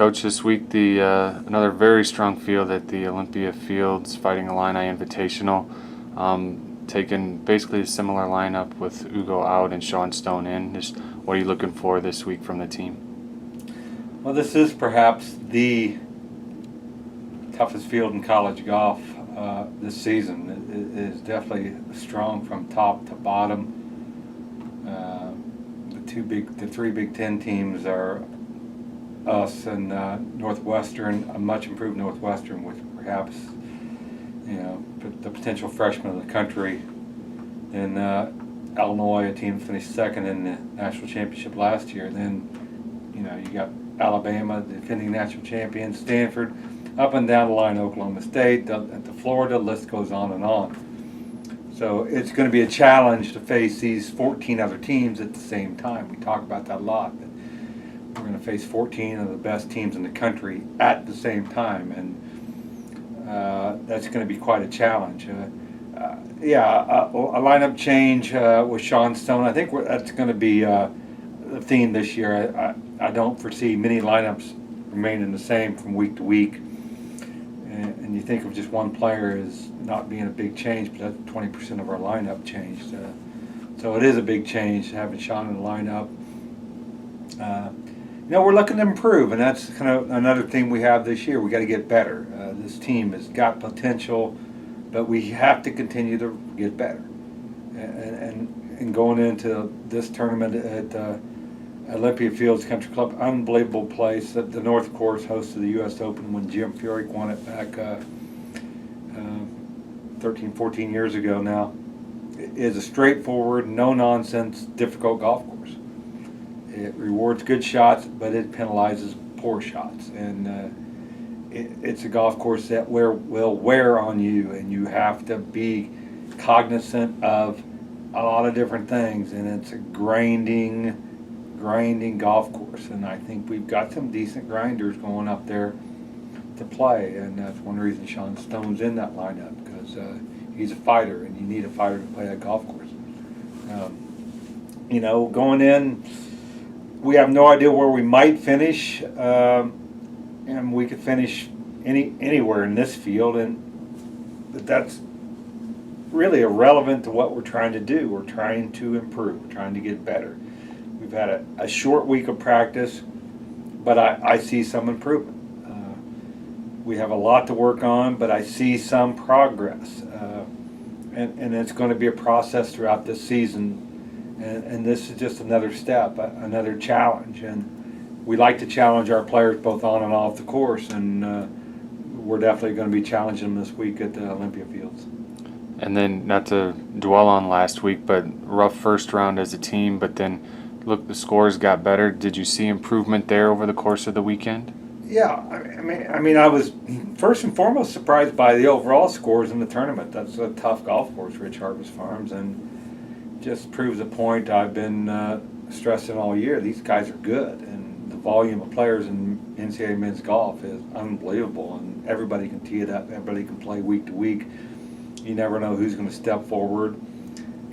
Coach, this week another very strong field at the Olympia Fields Fighting Illini Invitational, taking basically a similar lineup with Ugo out and Sean Stone in. Just what are you looking for this week from the team? Well, this is perhaps the toughest field in college golf this season. It is definitely strong from top to bottom. The three Big Ten teams are us and Northwestern, a much improved Northwestern, with perhaps the potential freshman of the country. And Illinois, a team finished second in the national championship last year. And then you got Alabama, the defending national champion, Stanford, up and down the line, Oklahoma State, at the Florida, list goes on and on. So it's going to be a challenge to face these 14 other teams at the same time. We talk about that a lot. We're going to face 14 of the best teams in the country at the same time, and that's going to be quite a challenge. A lineup change with Sean Stone. I think that's going to be the theme this year. I don't foresee many lineups remaining the same from week to week. And you think of just one player as not being a big change, but that's 20% of our lineup changed. So it is a big change having Sean in the lineup. We're looking to improve, and that's kind of another thing we have this year. We got to get better. This team has got potential, but we have to continue to get better. And going into this tournament at Olympia Fields Country Club, unbelievable place. The North Course hosted the U.S. Open when Jim Furyk won it back 13, 14 years ago now. It is a straightforward, no-nonsense, difficult golf course. It rewards good shots, but it penalizes poor shots. And it's a golf course that will wear on you, and you have to be cognizant of a lot of different things. And it's a grinding golf course. And I think we've got some decent grinders going up there to play. And that's one reason Sean Stone's in that lineup, because he's a fighter, and you need a fighter to play that golf course. Going in, we have no idea where we might finish, and we could finish anywhere in this field, but that's really irrelevant to what we're trying to do. We're trying to improve. We're trying to get better. We've had a short week of practice, but I see some improvement. We have a lot to work on, but I see some progress, and it's going to be a process throughout this season. And this is just another step, another challenge. And we like to challenge our players both on and off the course, and we're definitely going to be challenging them this week at the Olympia Fields. And then, not to dwell on last week, but rough first round as a team, but then look, the scores got better. Did you see improvement there over the course of the weekend? Yeah, I mean, I was first and foremost surprised by the overall scores in the tournament. That's a tough golf course, Rich Harvest Farms, and just proves a point I've been stressing all year. These guys are good, and the volume of players in NCAA men's golf is unbelievable, and everybody can tee it up, everybody can play week to week. You never know who's going to step forward.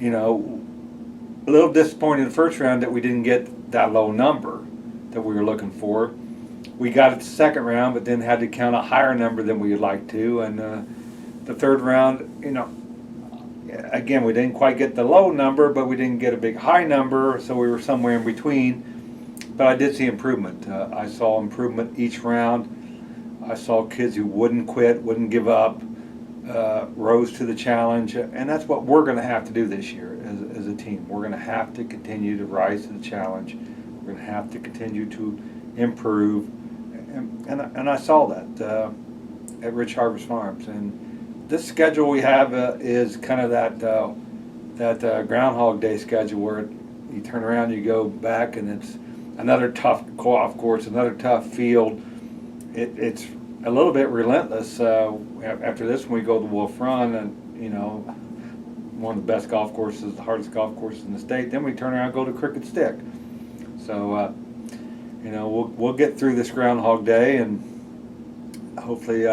A little disappointed in the first round that we didn't get that low number that we were looking for. We got it the second round, but then had to count a higher number than we would like to, and the third round, again, we didn't quite get the low number, but we didn't get a big high number, so we were somewhere in between. But I did see improvement. I saw improvement each round. I saw kids who wouldn't quit, wouldn't give up, rose to the challenge, and that's what we're going to have to do this year as a team. We're going to have to continue to rise to the challenge. We're going to have to continue to improve, and I saw that at Rich Harvest Farms. And this schedule we have is kind of that Groundhog Day schedule where you turn around, you go back, and it's another tough golf course, another tough field. It's a little bit relentless. After this one, we go to Wolf Run, and one of the best golf courses, the hardest golf courses in the state. Then we turn around and go to Crooked Stick. So we'll get through this Groundhog Day, and hopefully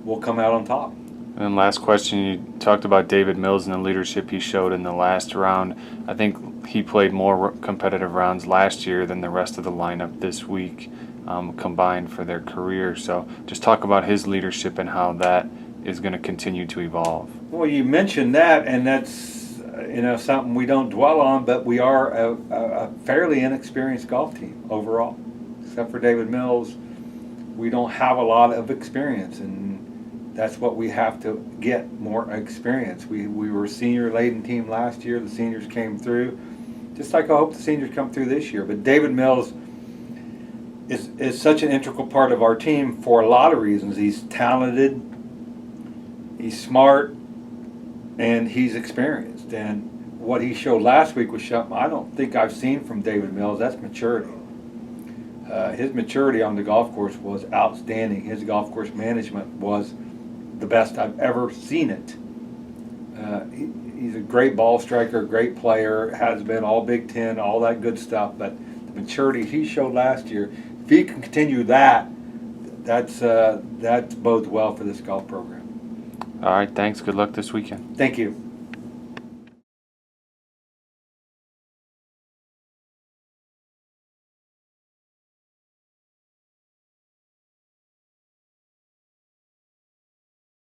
we'll come out on top. And last question, you talked about David Mills and the leadership he showed in the last round. I think he played more competitive rounds last year than the rest of the lineup this week. combined for their career. So just talk about his leadership and how that is going to continue to evolve. Well, you mentioned that, and that's something we don't dwell on, but we are a fairly inexperienced golf team overall. Except for David Mills, we don't have a lot of experience, and that's what we have to get, more experience. We were a senior-laden team last year. The seniors came through, just like I hope the seniors come through this year. But David Mills is such an integral part of our team for a lot of reasons. He's talented, he's smart, and he's experienced. And what he showed last week was something I don't think I've seen from David Mills. That's maturity. His maturity on the golf course was outstanding. His golf course management was the best I've ever seen it. He's a great ball striker, great player, has been all Big Ten, all that good stuff. But the maturity he showed last year, if he can continue that bodes well for this golf program. All right, thanks. Good luck this weekend. Thank you.